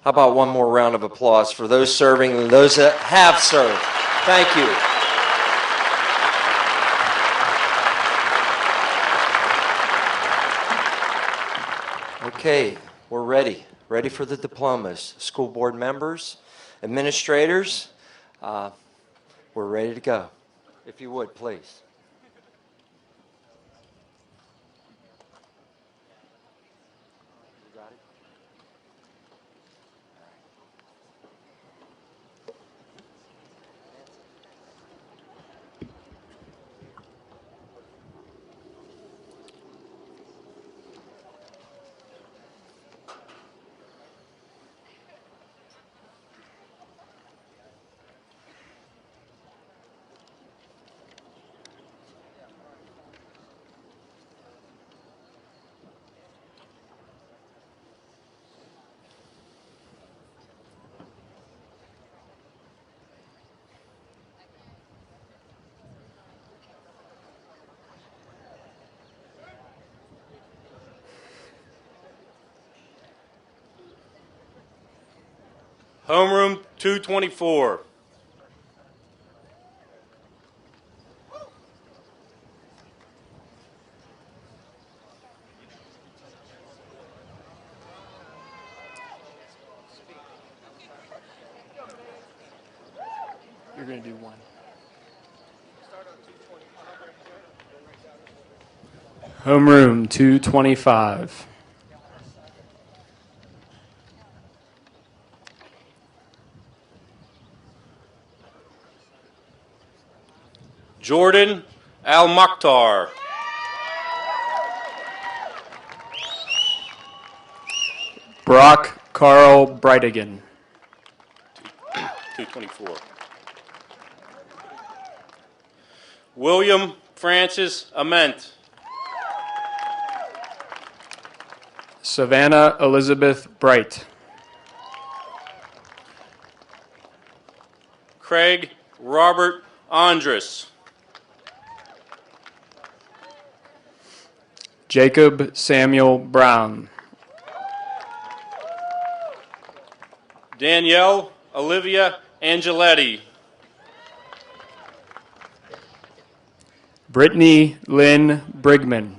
How about one more round of applause for those serving and those that have served? Thank you. Okay, we're ready. Ready for the diplomas. School board members, administrators, we're ready to go. If you would, please. Homeroom 224. You're going to do one. Homeroom 225. Jordan Al-Makhtar. Brock Carl Breitigan. 224. William Francis Ament. Savannah Elizabeth Bright. Craig Robert Andrus. Jacob Samuel Brown. Danielle Olivia Angeletti. Brittany Lynn Brigman.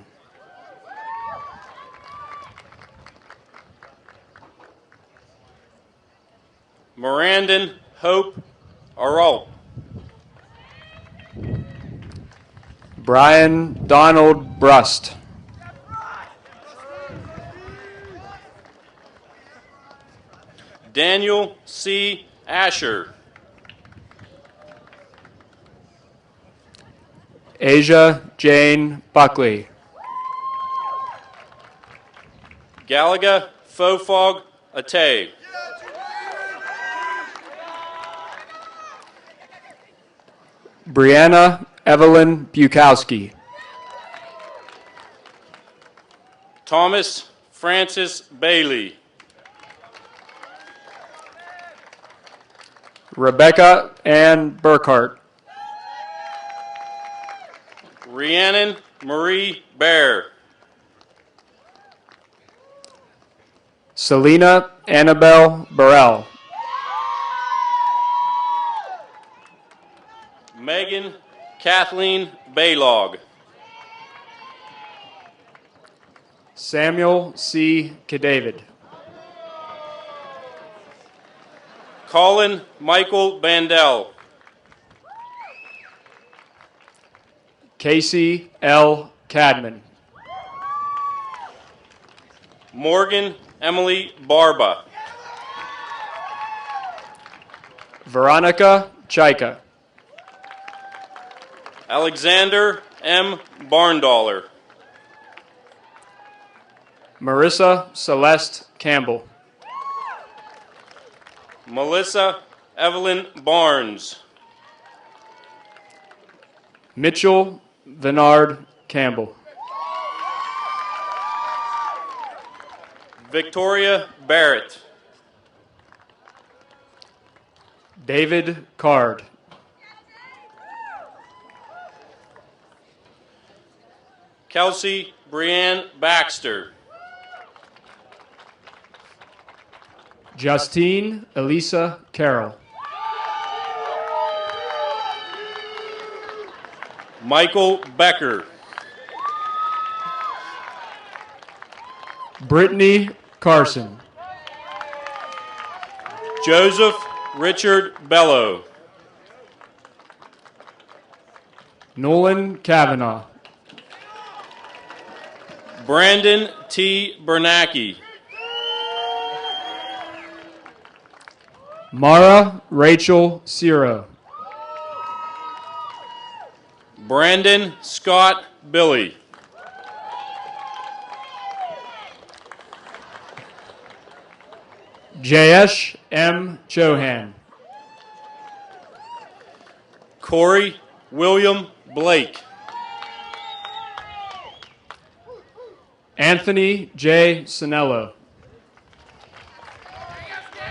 Mirandon Hope Aralt. Brian Donald Brust. Daniel C. Asher. Asia Jane Buckley. Galaga Fofog Ate. Brianna Evelyn Bukowski. Thomas Francis Bailey. Rebecca Ann Burkhart. Rhiannon Marie Bear. Selena Annabelle Burrell. Megan Kathleen Baylog. Samuel C. Cadavid. Colin Michael Bandel. Casey L. Cadman. Morgan Emily Barba. Veronica Chaika. Alexander M. Barndollar. Marissa Celeste Campbell. Melissa Evelyn Barnes. Mitchell Venard Campbell. Victoria Barrett. David Card. Kelsey Brianne Baxter. Justine Elisa Carroll. Michael Becker. Brittany Carson. Joseph Richard Bello. Nolan Kavanaugh. Brandon T. Bernacki. Mara Rachel Ciro. Brandon Scott Billy. Jayesh M. Chohan. Corey William Blake. Anthony J. Sinello.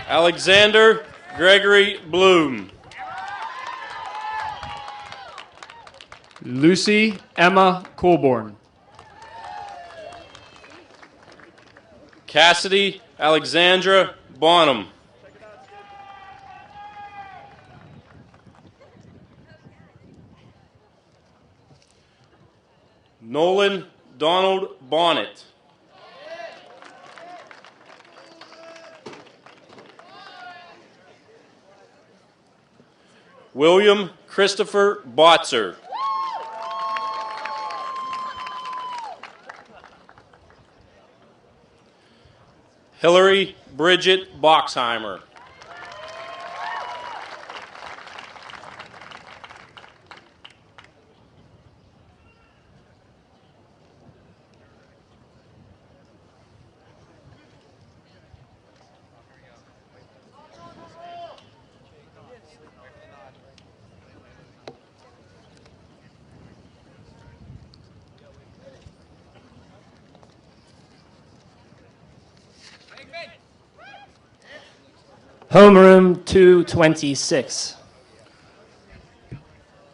Alexander Gregory Bloom. Lucy Emma Colborn. Cassidy Alexandra Bonham. Nolan Donald Bonnet. William Christopher Botzer. Hillary Bridget Boxheimer. Homeroom 226.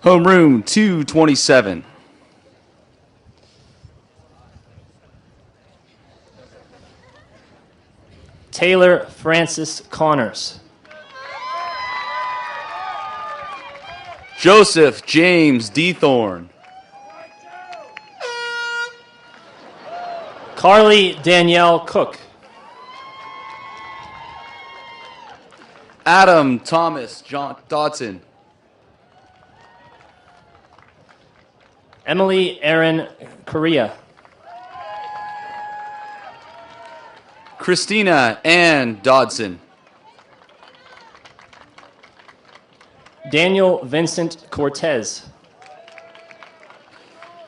Homeroom 227. Taylor Francis Connors. Joseph James Dethorne. Carly Danielle Cook. Adam Thomas John Dodson. Emily Erin Correa. Christina Ann Dodson. Daniel Vincent Cortez.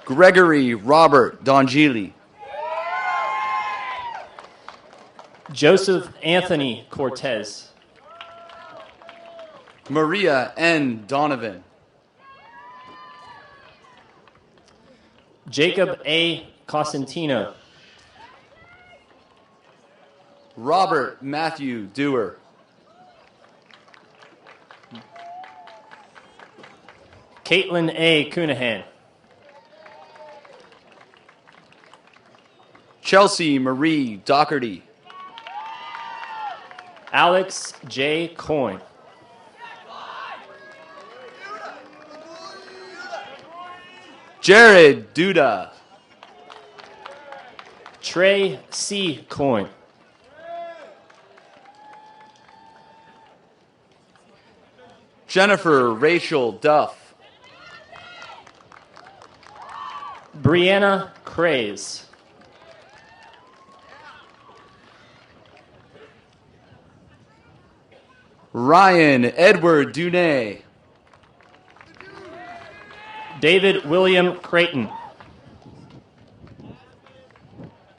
Gregory Robert Dongili. Joseph Anthony Cortez. Maria N. Donovan. Jacob A. Cosentino. Robert Matthew Dewar. Caitlin A. Cunahan. Chelsea Marie Doherty. Alex J. Coyne. Jared Duda. Trey C. Coyne. Jennifer Rachel Duff. Brianna Craze. Ryan Edward Dunay. David William Creighton.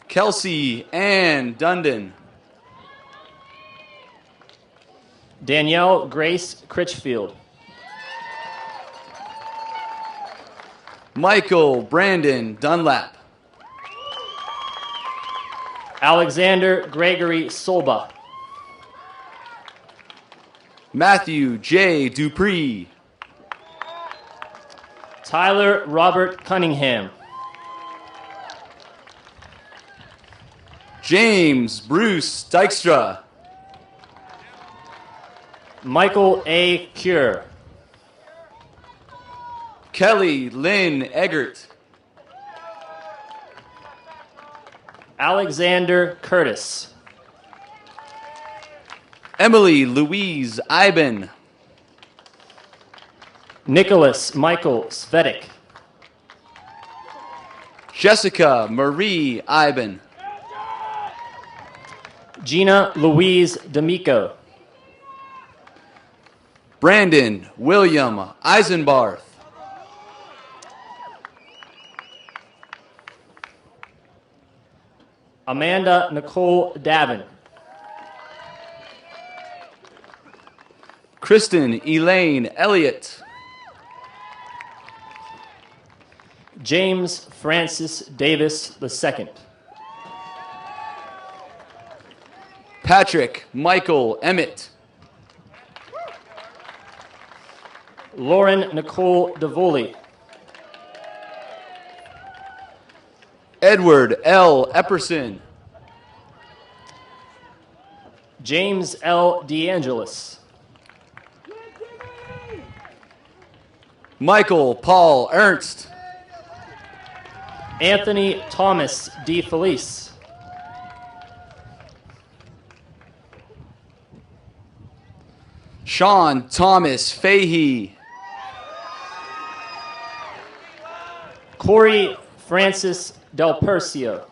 Kelsey Ann Dundon. Danielle Grace Critchfield. Michael Brandon Dunlap. Alexander Gregory Solba. Matthew J. Dupree. Tyler Robert Cunningham. James Bruce Dykstra. Michael A. Cure. Kelly Lynn Eggert. Alexander Curtis. Emily Louise Iben. Nicholas Michael Svedik. Jessica Marie Iben. Gina Louise D'Amico. Brandon William Eisenbarth. Amanda Nicole Davin. Kristen Elaine Elliott. James Francis Davis II. Patrick Michael Emmett. Lauren Nicole DeVoli. Edward L. Epperson. James L. DeAngelis. Michael Paul Ernst. Anthony Thomas DeFelice. Sean Thomas Fahey. Corey Francis Del Percio.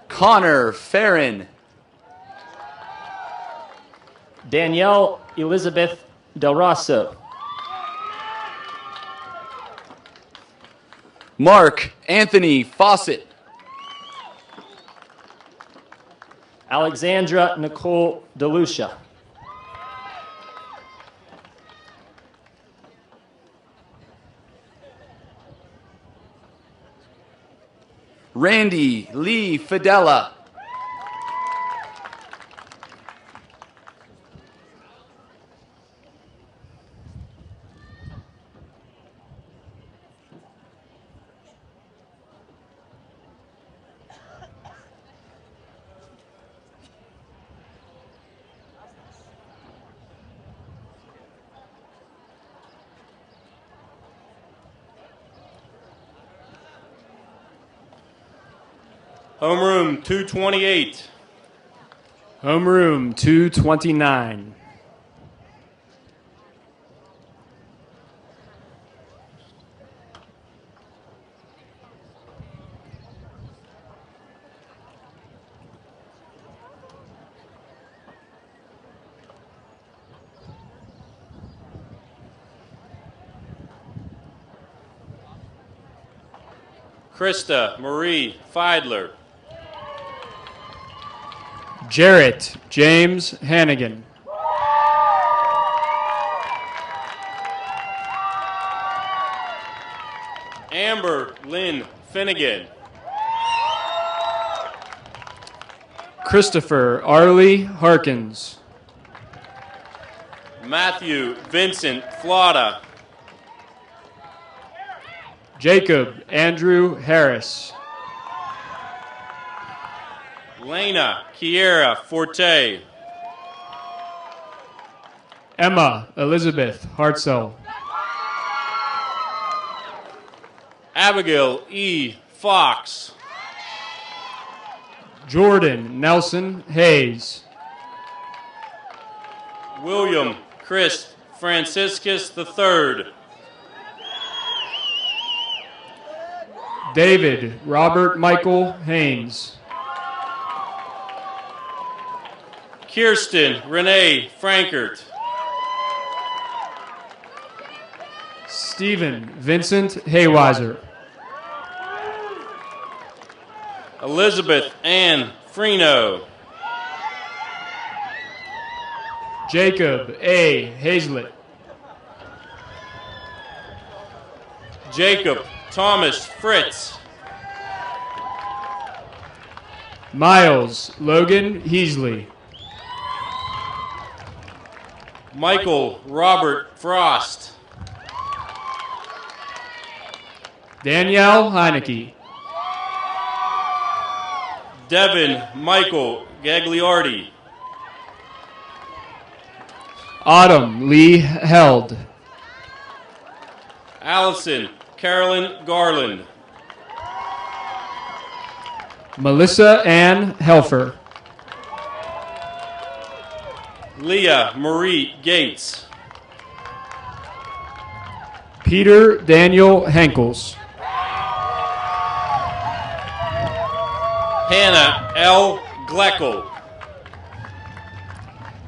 Connor Farron. Danielle Elizabeth Del Rosso. Mark Anthony Fawcett. Alexandra Nicole DeLucia. Randy Lee Fidella. Homeroom 228. Homeroom 229. Krista Marie Feidler. Jarrett James Hannigan. Amber Lynn Finnegan. Christopher Arlie Harkins. Matthew Vincent Flauta. Jacob Andrew Harris. Lena Kiera Forte. Emma Elizabeth Hartzell. Abigail E. Fox. Jordan Nelson Hayes. William Chris Franciscus III. David Robert Michael Haynes. Kirsten Renee Frankert. Stephen Vincent Haywiser. Elizabeth Ann Freno. Jacob A. Hazlett. Jacob Thomas Fritz. Miles Logan Heasley. Michael Robert Frost. Danielle Heineke. Devin Michael Gagliardi. Autumn Lee Held. Allison Carolyn Garland. Melissa Ann Helfer. Leah Marie Gates. Peter Daniel Henkels. Hannah L. Gleckel.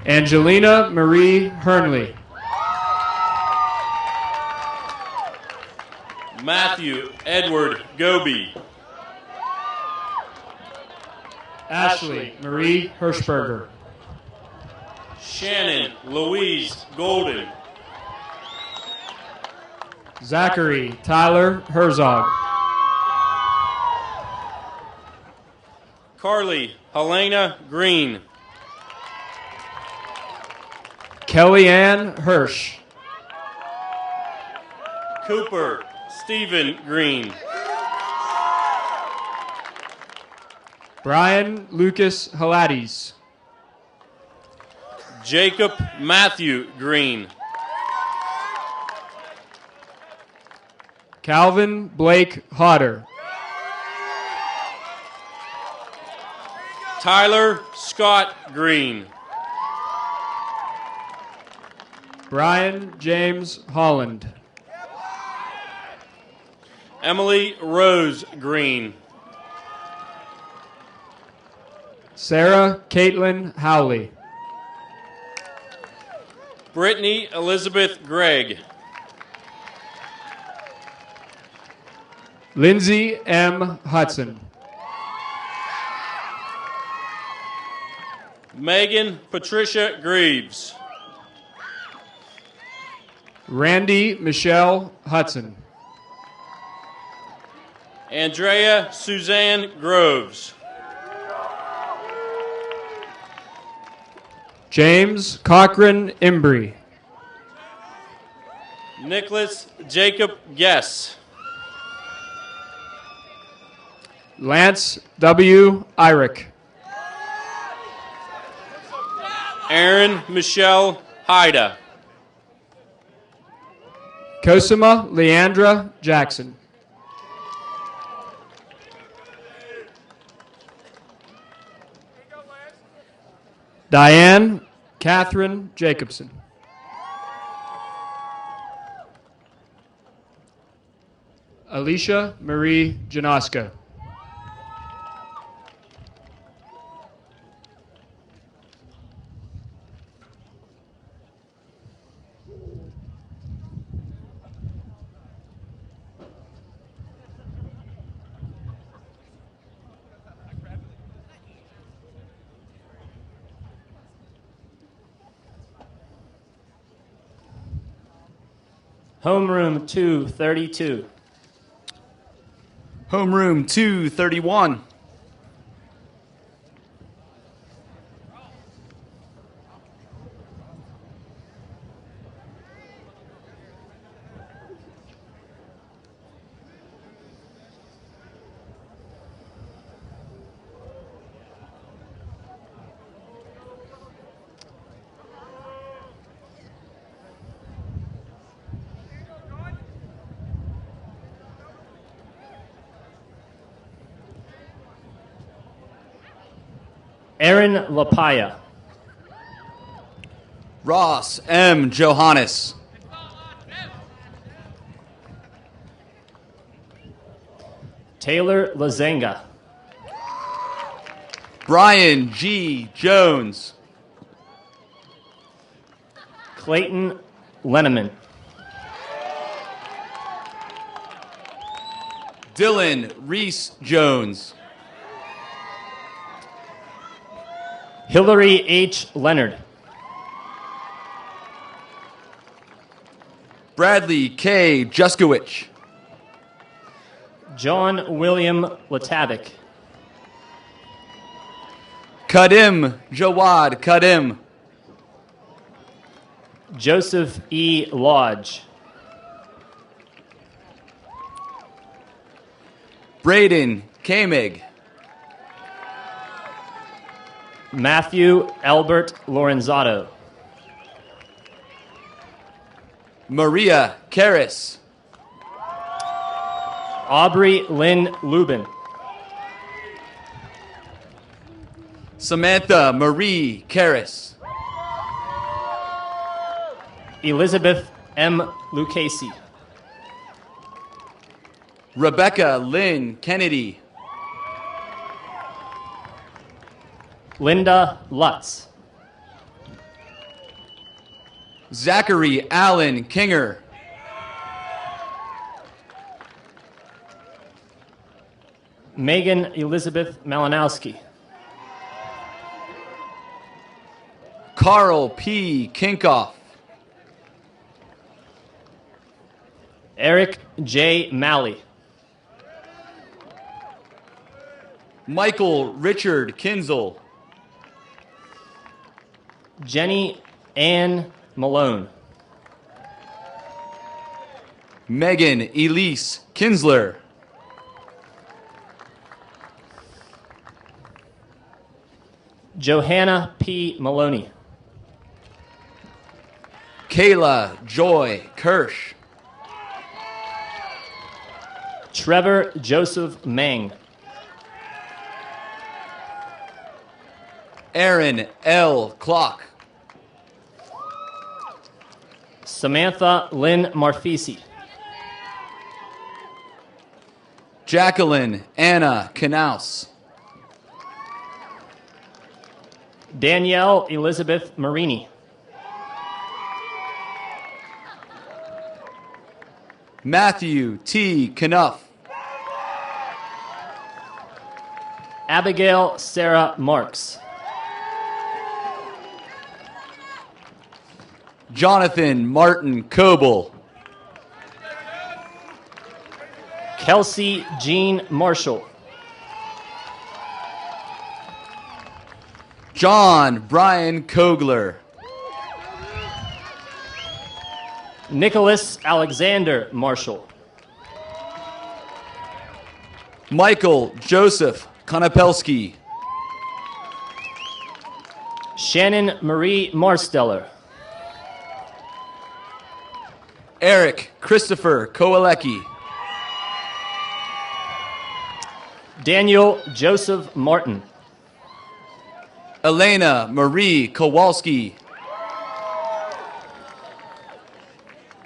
Angelina Marie Hernley. Matthew Edward Goby. Ashley Marie Hirschberger. Shannon Louise Golden. Zachary Tyler Herzog. Carly Helena Green. Kelly Ann Hirsch. Cooper Stephen Green. Brian Lucas Halates. Jacob Matthew Green. Calvin Blake Hodder. Tyler Scott Green. Brian James Holland. Emily Rose Green. Sarah Caitlin Howley. Brittany Elizabeth Gregg. Lindsay M. Hudson. Megan Patricia Greaves. Randy Michelle Hudson. Andrea Suzanne Groves. James Cochran Embry. Nicholas Jacob Guess. Lance W. Irick. Aaron Michelle Haida. Cosima Leandra Jackson. Diane Catherine Jacobson. Alicia Marie Janoska. Homeroom 232. Homeroom 231. Aaron Lapaya. Ross M. Johannes. Taylor Lazenga. Brian G. Jones. Clayton Lenneman. Dylan Reese Jones. Hillary H. Leonard. Bradley K. Juskowicz. John William Latavik. Kadim Jawad Kadim. Joseph E. Lodge. Braden Kamig. Matthew Albert Lorenzato. Maria Karras. Aubrey Lynn Lubin. Samantha Marie Karras. Elizabeth M. Lucchese. Rebecca Lynn Kennedy. Linda Lutz. Zachary Allen Kinger. Megan Elizabeth Malinowski. Carl P. Kinkoff. Eric J. Malley. Michael Richard Kinzel. Jenny Ann Malone. Megan Elise Kinsler. Johanna P. Maloney. Kayla Joy Kirsch. Trevor Joseph Meng. Aaron L. Clock. Samantha Lynn Marfisi. Jacqueline Anna Knaus. Danielle Elizabeth Marini. Matthew T. Knuff. Abigail Sarah Marks. Jonathan Martin Coble. Kelsey Jean Marshall. John Brian Kogler. Nicholas Alexander Marshall. Michael Joseph Konopelski. Shannon Marie Marsteller. Eric Christopher Kowalecki. Daniel Joseph Martin. Elena Marie Kowalski.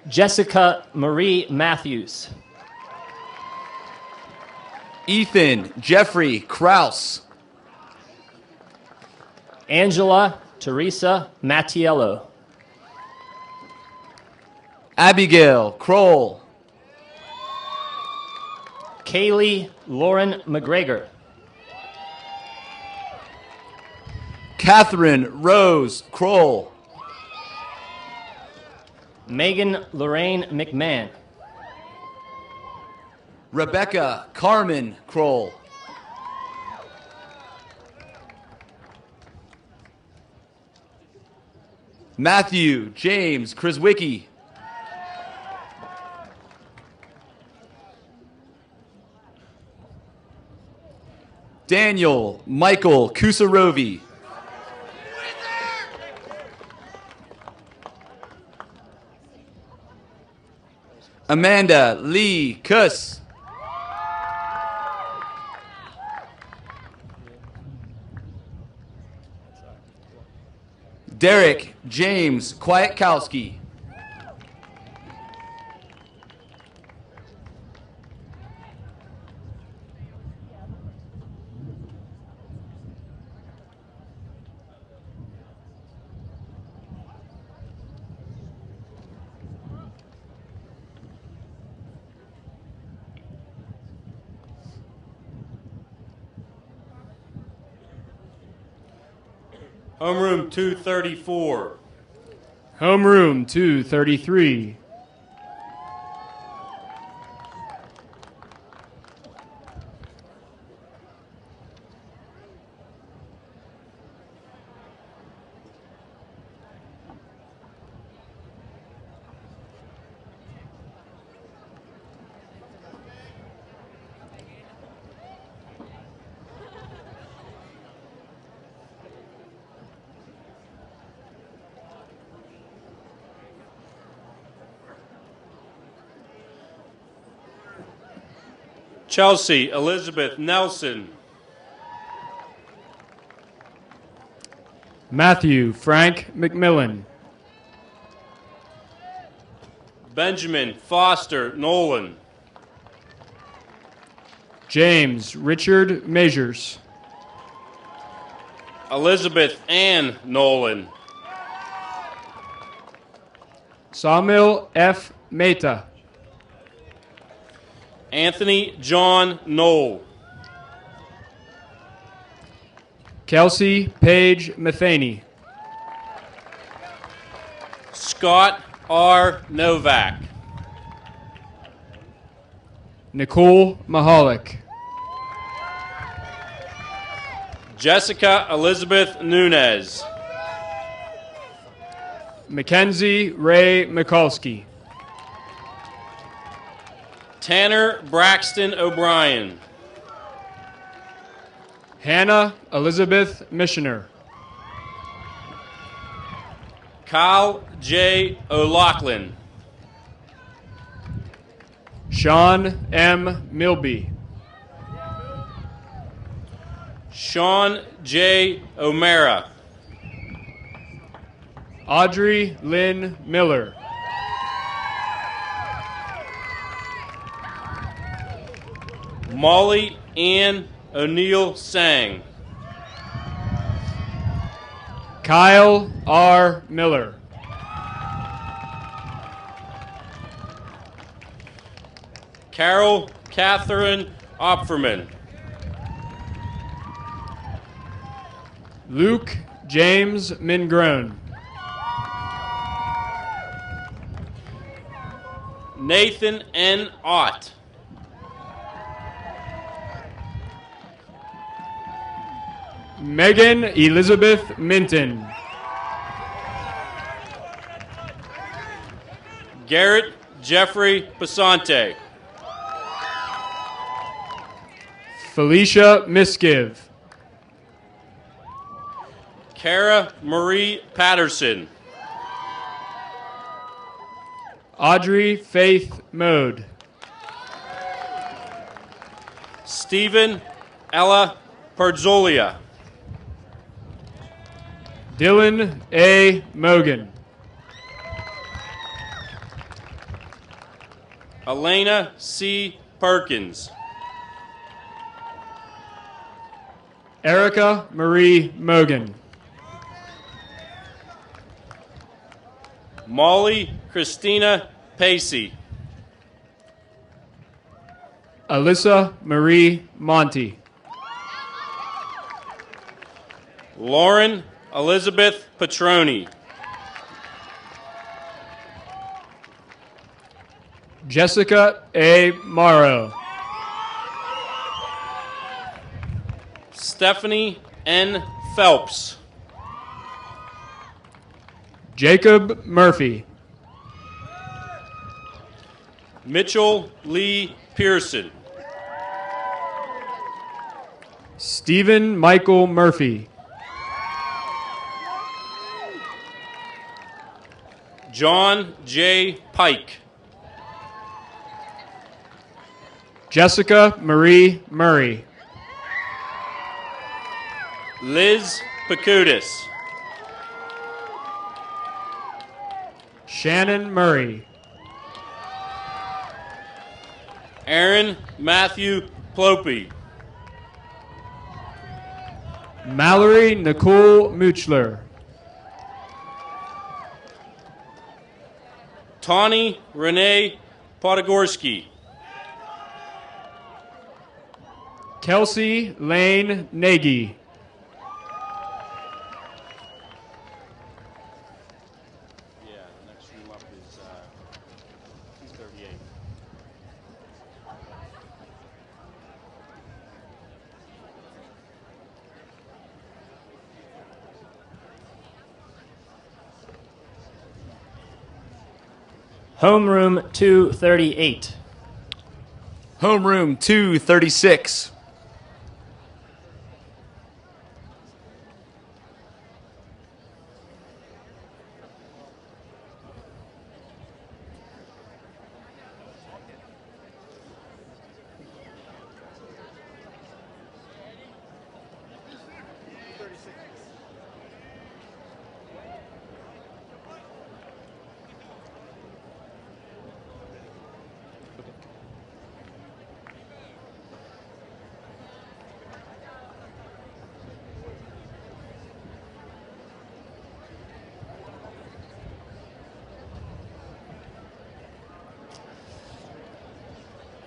Jessica Marie Matthews. Ethan Jeffrey Kraus. Angela Teresa Mattiello. Abigail Kroll. Kaylee Lauren McGregor. Catherine Rose Kroll. Megan Lorraine McMahon. Rebecca Carmen Kroll. Matthew James Kriswicki. Daniel Michael Kusarovi. Amanda Lee Kuss. Derek James Kwiatkowski. Homeroom 234. Homeroom 233. Chelsea Elizabeth Nelson. Matthew Frank McMillan. Benjamin Foster Nolan. James Richard Measures. Elizabeth Ann Nolan. Samuel F. Mehta. Anthony John Knoll. Kelsey Paige Matheny. Scott R. Novak. Nicole Mahalik. Jessica Elizabeth Nunez. Mackenzie Ray Mikulski. Tanner Braxton O'Brien. Hannah Elizabeth Missioner. Kyle J. O'Loughlin. Sean M. Milby. Sean J. O'Mara. Audrey Lynn Miller. Molly Ann O'Neill Sang. Kyle R. Miller. Carol Catherine Opferman. Luke James Mingrone. Nathan N. Ott. Megan Elizabeth Minton. Garrett Jeffrey Basante. Felicia Miskiv. Kara Marie Patterson. Audrey Faith Mode. Stephen Ella Perzolia. Dylan A. Mogan. Elena C. Perkins. Erica Marie Mogan. Molly Christina Pacey. Alyssa Marie Monty. Lauren Elizabeth Petroni. Jessica A. Morrow. Stephanie N. Phelps. Jacob Murphy. Mitchell Lee Pearson. Stephen Michael Murphy. John J. Pike. Jessica Marie Murray. Liz Pacudis. Shannon Murray. Aaron Matthew Plopey. Mallory Nicole Muchler. Tawny Renee Podgorski. Kelsey Lane Nagy. Yeah, the next room up is 238. Homeroom 238. Homeroom 236.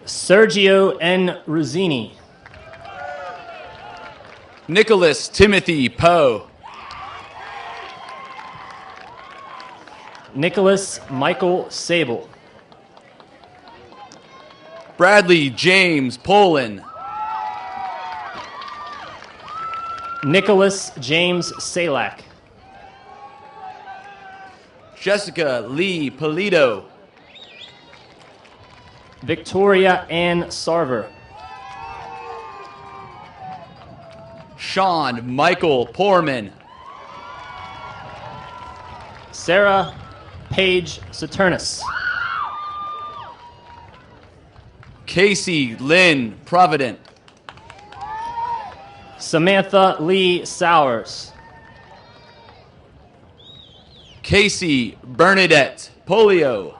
Sergio N. Ruzzini. Nicholas Timothy Poe. Nicholas Michael Sable. Bradley James Poland. Nicholas James Salak. Jessica Lee Polito. Victoria Ann Sarver. Sean Michael Poorman. Sarah Paige Saturnus. Casey Lynn Provident. Samantha Lee Sowers. Casey Bernadette Polio.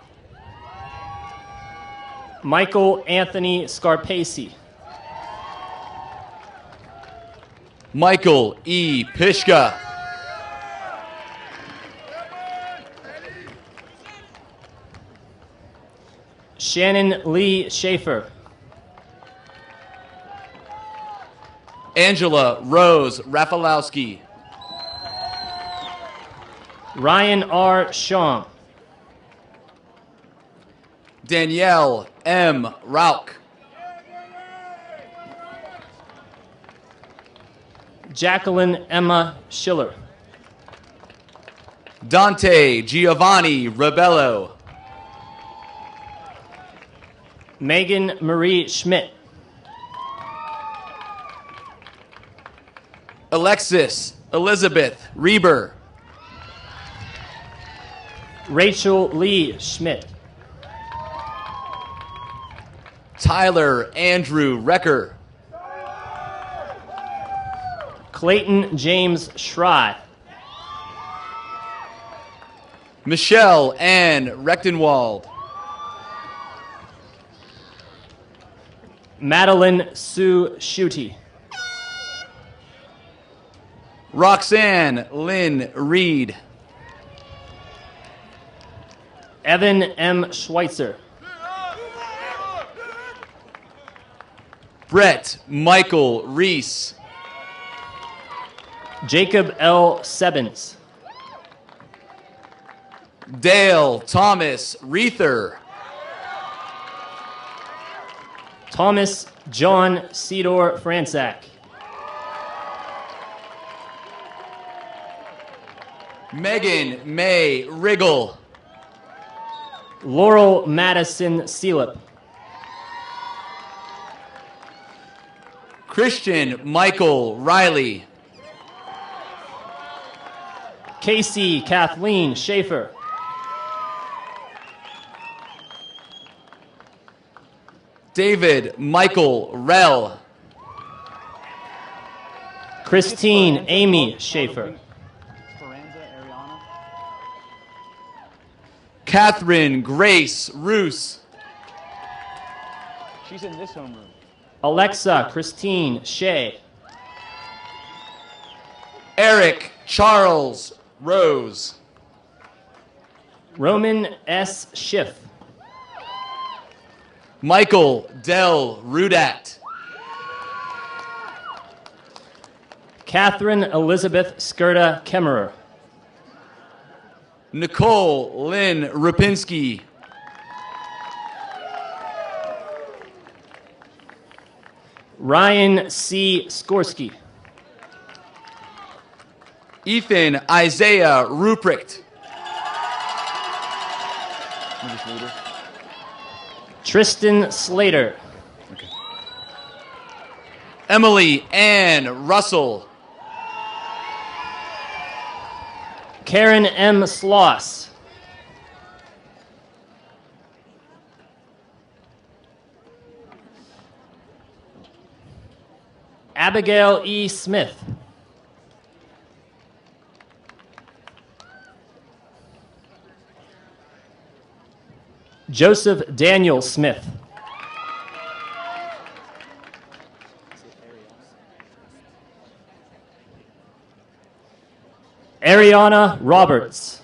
Michael Anthony Scarpaci. Michael E. Pishka. Shannon Lee Schaefer. Angela Rose Rafalowski. Ryan R. Shong. Danielle M. Rauch. Jacqueline Emma Schiller. Dante Giovanni Rebello. Megan Marie Schmidt. Alexis Elizabeth Reber. Rachel Lee Schmidt. Tyler Andrew Recker. Clayton James Schrei. Michelle Ann Rechtenwald. Madeline Sue Schutte. Roxanne Lynn Reed. Evan M. Schweitzer. Brett Michael Reese. Jacob L. Sebens. Dale Thomas Reether. Thomas John Cedar Franczak. Megan May Riggle. Laurel Madison Seelip. Christian Michael Riley. Casey Kathleen Schaefer. David Michael Rell. Christine Amy Schaefer. Speranza Ariana. Catherine Grace Roos. She's in this homeroom. Alexa Christine Shea. Eric Charles Rose. Roman S. Schiff. Michael Del Rudat. Catherine Elizabeth Skirta Kemmerer. Nicole Lynn Rapinski. Ryan C. Skorsky. Ethan Isaiah Ruprecht. Tristan Slater. Emily Ann Russell. Karen M. Sloss. Abigail E. Smith. Joseph Daniel Smith. Ariana Roberts.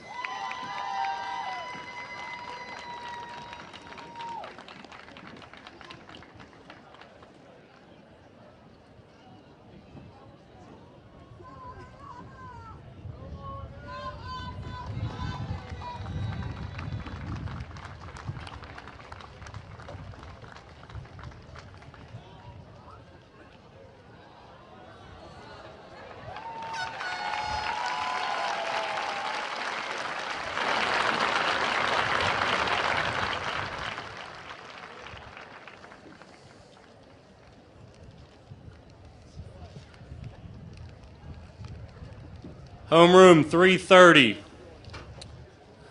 Homeroom 330.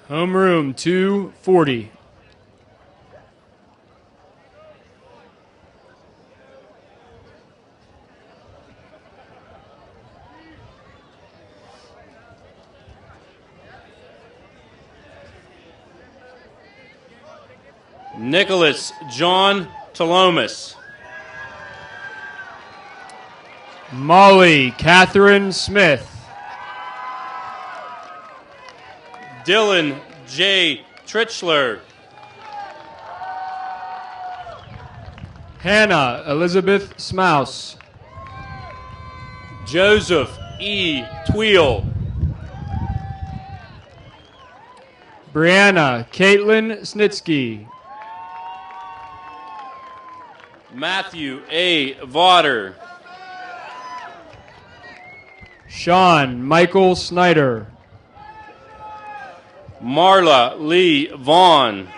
Homeroom 240. Nicholas John Talomas. Molly Catherine Smith. Dylan J. Trichler. Hannah Elizabeth Smouse. Joseph E. Tweel. Brianna Caitlin Snitsky. Matthew A. Vaughter. Sean Michael Snyder. Marla Lee Vaughn.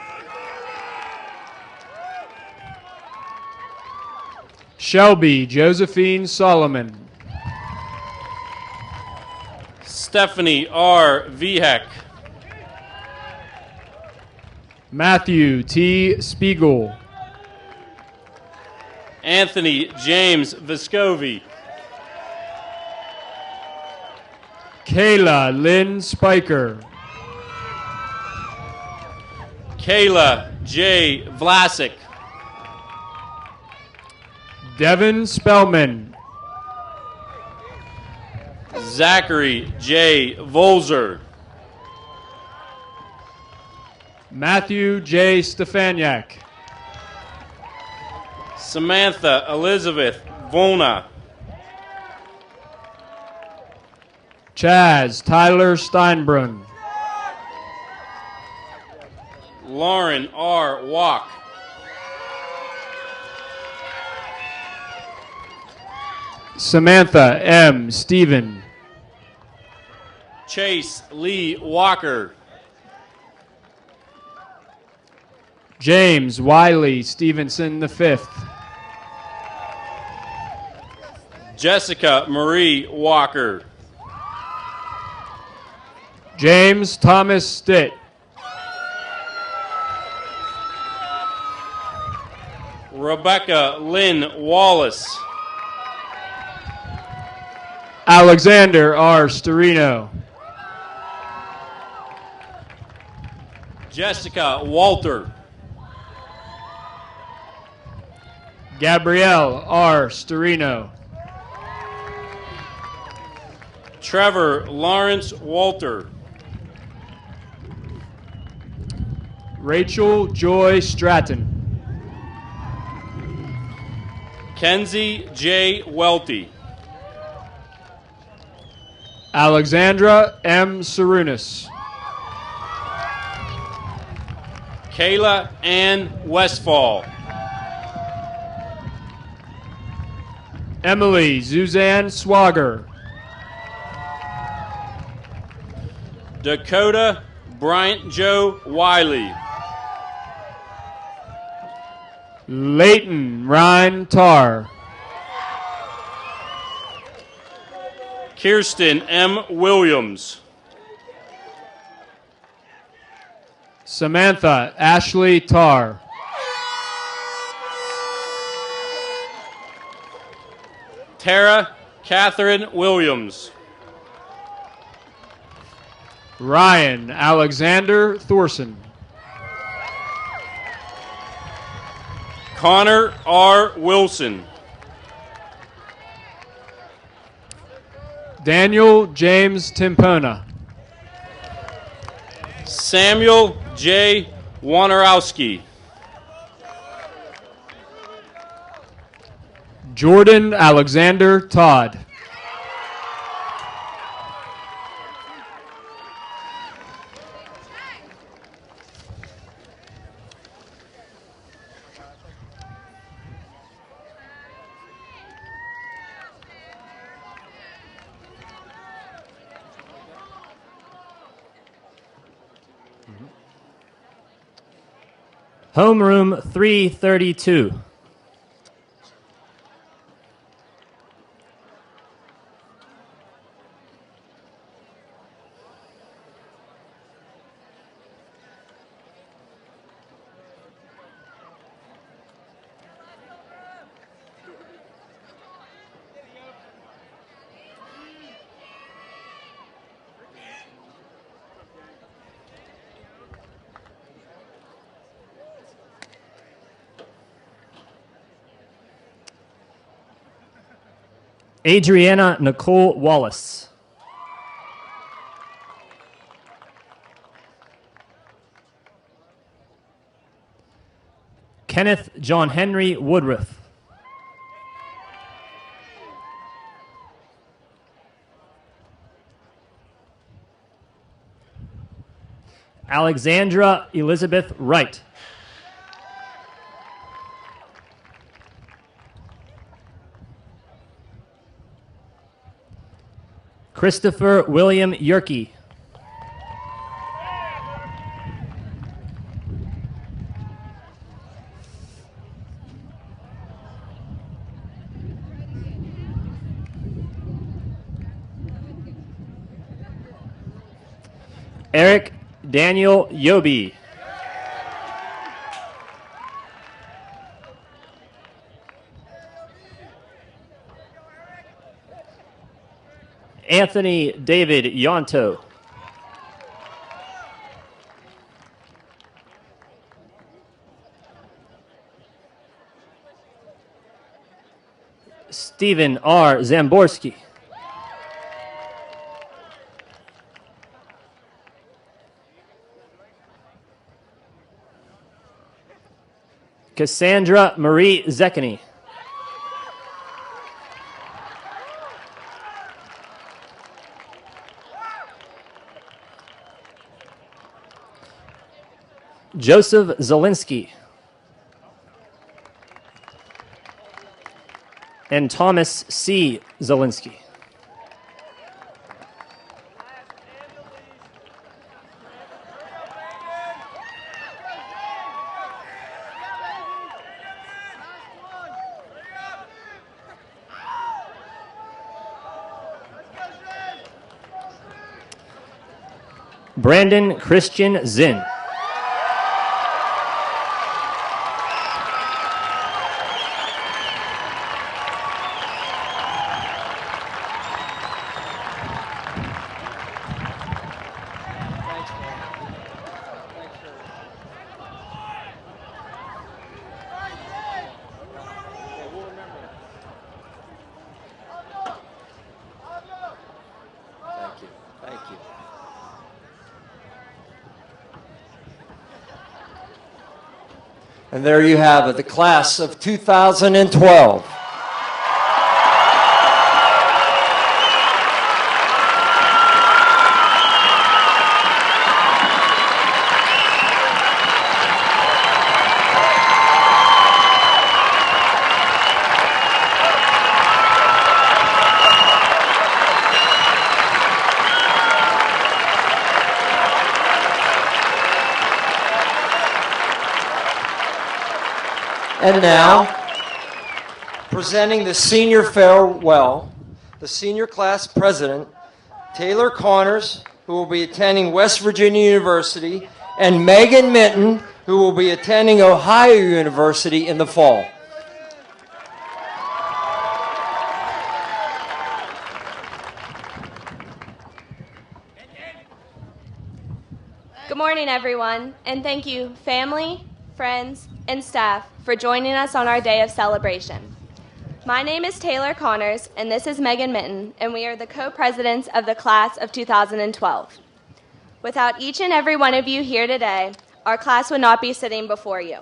Shelby Josephine Solomon. Stephanie R. Vihek. Matthew T. Spiegel. Anthony James Vescovi. Kayla Lynn Spiker. Kayla J. Vlasic. Devin Spellman. Zachary J. Volzer. Matthew J. Stefaniak. Samantha Elizabeth Volna. Chaz Tyler Steinbrunn. Lauren R. Walk. Samantha M. Stephen. Chase Lee Walker. James Wiley Stevenson V. Jessica Marie Walker. James Thomas Stitt. Rebecca Lynn Wallace. Alexander R. Storino. Jessica Walter. Gabrielle R. Storino. Trevor Lawrence Walter. Rachel Joy Stratton. Kenzie J. Welty. Alexandra M. Sarunas. Kayla Ann Westfall. Emily Suzanne Swagger. Dakota Bryant Joe Wiley. Leighton Ryan Tarr. Kirsten M. Williams. Samantha Ashley Tarr. Tara Catherine Williams. Ryan Alexander Thorson. Connor R. Wilson. Daniel James Timpona. Samuel J. Wanarowski. Jordan Alexander Todd. Homeroom 332. Adriana Nicole Wallace. Kenneth John Henry Woodruff. Alexandra Elizabeth Wright. Christopher William Yerke. Eric Daniel Yobi. Anthony David Yonto. Stephen R. Zamborski. Cassandra Marie Zekany. Joseph Zielinski. And Thomas C. Zielinski. Brandon Christian Zinn. Thank you. Thank you. And there you have it, the class of 2012. And now, presenting the senior farewell, the senior class president, Taylor Connors, who will be attending West Virginia University, and Megan Minton, who will be attending Ohio University in the fall. Good morning, everyone, and thank you, family, friends, and staff, for joining us on our day of celebration. My name is Taylor Connors, and this is Megan Minton, and we are the co-presidents of the class of 2012. Without each and every one of you here today, our class would not be sitting before you.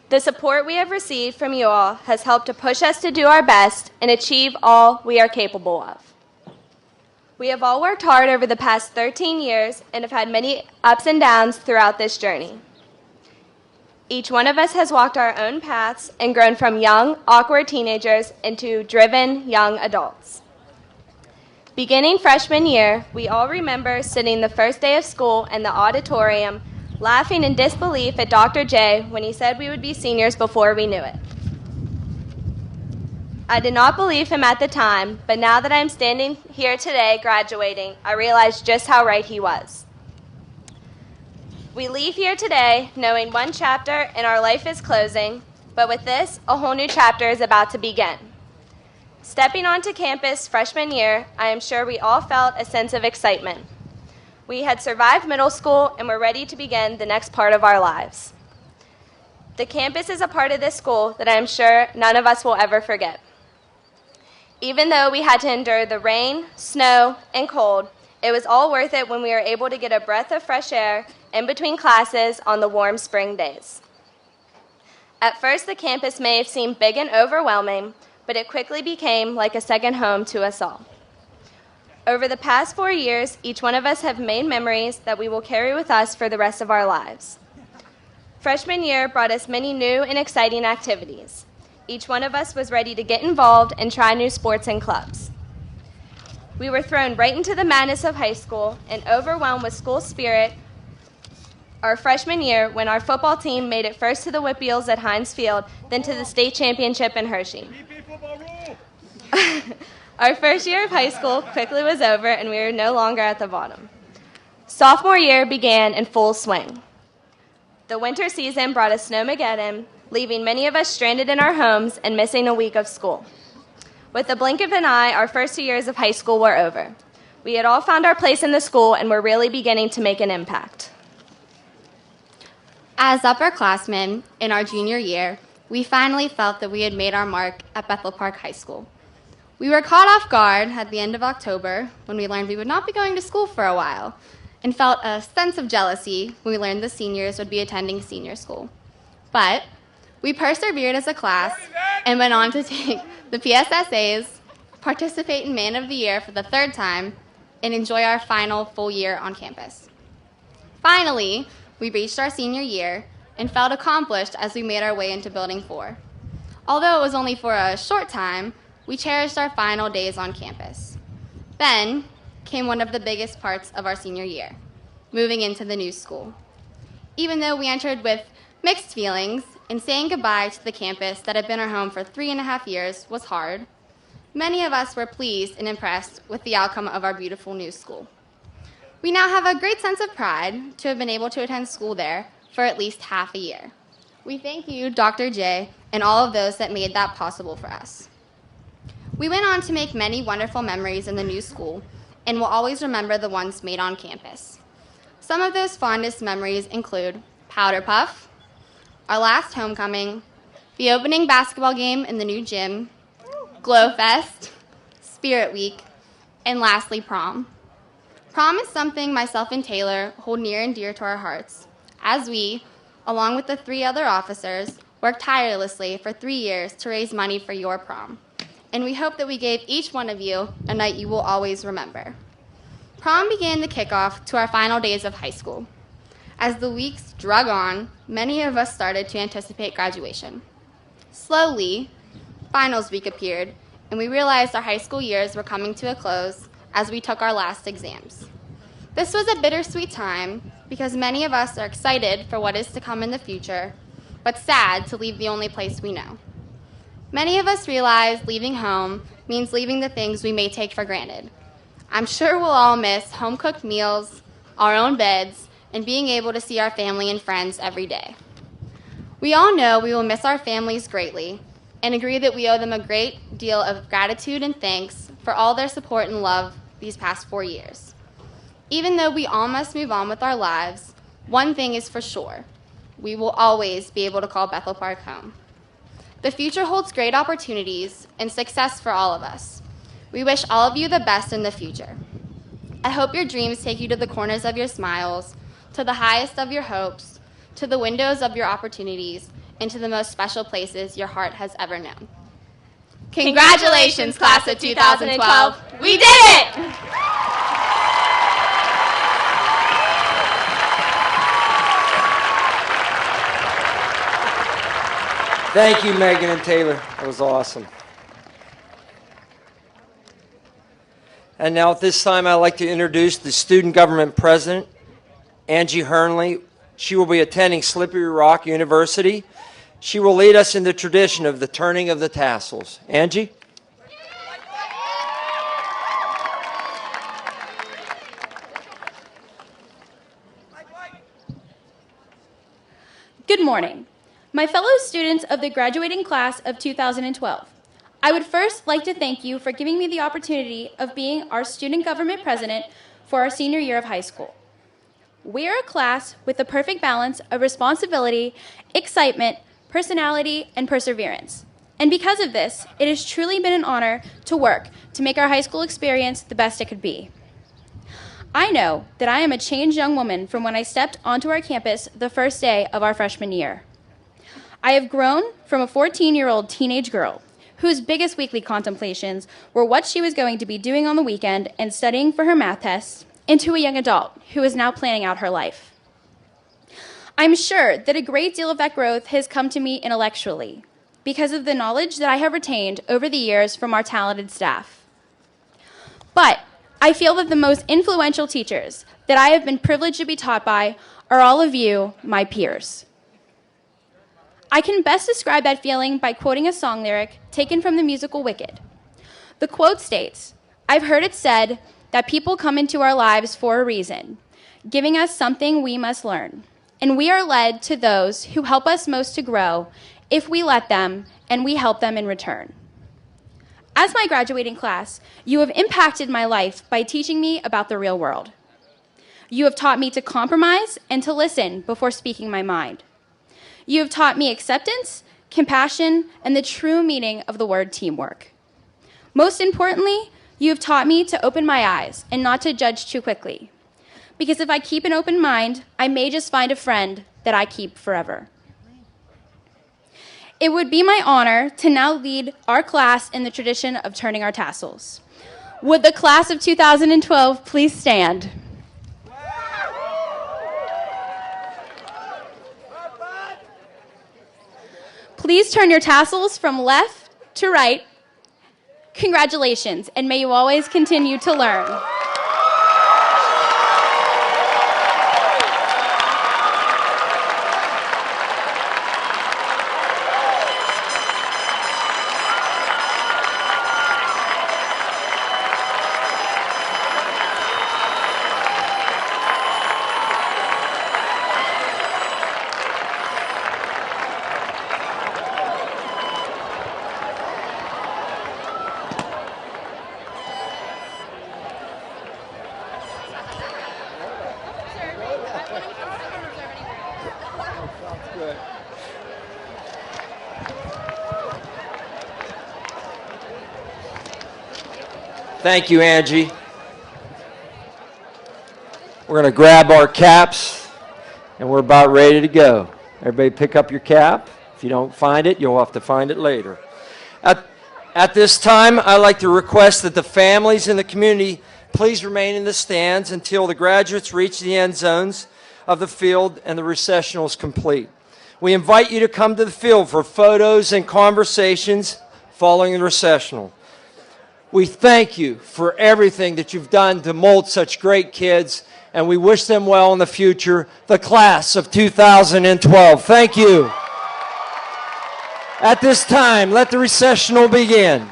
The support we have received from you all has helped to push us to do our best and achieve all we are capable of. We have all worked hard over the past 13 years and have had many ups and downs throughout this journey. Each one of us has walked our own paths and grown from young, awkward teenagers into driven young adults. Beginning freshman year, we all remember sitting the first day of school in the auditorium, laughing in disbelief at Dr. J when he said we would be seniors before we knew it. I did not believe him at the time, but now that I'm standing here today graduating, I realize just how right he was. We leave here today knowing one chapter in our life is closing, but with this, a whole new chapter is about to begin. Stepping onto campus freshman year, I am sure we all felt a sense of excitement. We had survived middle school and were ready to begin the next part of our lives. The campus is a part of this school that I am sure none of us will ever forget. Even though we had to endure the rain, snow, and cold, it was all worth it when we were able to get a breath of fresh air in between classes on the warm spring days. At first, the campus may have seemed big and overwhelming, but it quickly became like a second home to us all. Over the past 4 years, each one of us have made memories that we will carry with us for the rest of our lives. Freshman year brought us many new and exciting activities. Each one of us was ready to get involved and try new sports and clubs. We were thrown right into the madness of high school and overwhelmed with school spirit our freshman year when our football team made it first to the Whip Eels at Heinz Field, then to the state championship in Hershey. Our first year of high school quickly was over and we were no longer at the bottom. Sophomore year began in full swing. The winter season brought a snowmageddon, leaving many of us stranded in our homes and missing a week of school. With the blink of an eye, our first 2 years of high school were over. We had all found our place in the school and were really beginning to make an impact. As upperclassmen in our junior year, we finally felt that we had made our mark at Bethel Park High School. We were caught off guard at the end of October when we learned we would not be going to school for a while, and felt a sense of jealousy when we learned the seniors would be attending senior school. But we persevered as a class and went on to take the PSSAs, participate in Man of the Year for the 3rd time, and enjoy our final full year on campus. Finally, we reached our senior year and felt accomplished as we made our way into Building 4. Although it was only for a short time, we cherished our final days on campus. Then came one of the biggest parts of our senior year, moving into the new school. Even though we entered with mixed feelings and saying goodbye to the campus that had been our home for 3.5 years was hard, many of us were pleased and impressed with the outcome of our beautiful new school. We now have a great sense of pride to have been able to attend school there for at least half a year. We thank you, Dr. J, and all of those that made that possible for us. We went on to make many wonderful memories in the new school and will always remember the ones made on campus. Some of those fondest memories include Powder Puff, our last homecoming, the opening basketball game in the new gym, Glow Fest, Spirit Week, and lastly, prom. Prom is something myself and Taylor hold near and dear to our hearts, as we, along with the 3 other officers, worked tirelessly for 3 years to raise money for your prom. And we hope that we gave each one of you a night you will always remember. Prom began the kickoff to our final days of high school. As the weeks drug on, many of us started to anticipate graduation. Slowly, finals week appeared, and we realized our high school years were coming to a close as we took our last exams. This was a bittersweet time because many of us are excited for what is to come in the future, but sad to leave the only place we know. Many of us realize leaving home means leaving the things we may take for granted. I'm sure we'll all miss home-cooked meals, our own beds, and being able to see our family and friends every day. We all know we will miss our families greatly and agree that we owe them a great deal of gratitude and thanks for all their support and love these past 4 years. Even though we all must move on with our lives, one thing is for sure: we will always be able to call Bethel Park home. The future holds great opportunities and success for all of us. We wish all of you the best in the future. I hope your dreams take you to the corners of your smiles, to the highest of your hopes, to the windows of your opportunities, and to the most special places your heart has ever known. Congratulations, class of 2012. We did it! Thank you, Megan and Taylor. That was awesome. And now at this time, I'd like to introduce the Student Government President, Angie Hernley. She will be attending Slippery Rock University. She will lead us in the tradition of the turning of the tassels. Angie? Good morning. My fellow students of the graduating class of 2012, I would first like to thank you for giving me the opportunity of being our student government president for our senior year of high school. We are a class with the perfect balance of responsibility, excitement, personality, and perseverance. And because of this, it has truly been an honor to work to make our high school experience the best it could be. I know that I am a changed young woman from when I stepped onto our campus the first day of our freshman year. I have grown from a 14-year-old teenage girl whose biggest weekly contemplations were what she was going to be doing on the weekend and studying for her math tests, into a young adult who is now planning out her life. I'm sure that a great deal of that growth has come to me intellectually because of the knowledge that I have retained over the years from our talented staff. But I feel that the most influential teachers that I have been privileged to be taught by are all of you, my peers. I can best describe that feeling by quoting a song lyric taken from the musical Wicked. The quote states, "I've heard it said that people come into our lives for a reason, giving us something we must learn. And we are led to those who help us most to grow if we let them and we help them in return." As my graduating class, you have impacted my life by teaching me about the real world. You have taught me to compromise and to listen before speaking my mind. You have taught me acceptance, compassion, and the true meaning of the word teamwork. Most importantly, you have taught me to open my eyes and not to judge too quickly. Because if I keep an open mind, I may just find a friend that I keep forever. It would be my honor to now lead our class in the tradition of turning our tassels. Would the class of 2012 please stand? Please turn your tassels from left to right. Congratulations, and may you always continue to learn. Thank you, Angie. We're going to grab our caps, and we're about ready to go. Everybody pick up your cap. If you don't find it, you'll have to find it later. At this time, I'd like to request that the families in the community please remain in the stands until the graduates reach the end zones of the field and the recessional is complete. We invite you to come to the field for photos and conversations following the recessional. We thank you for everything that you've done to mold such great kids, and we wish them well in the future, the class of 2012. Thank you. At this time, let the recessional begin.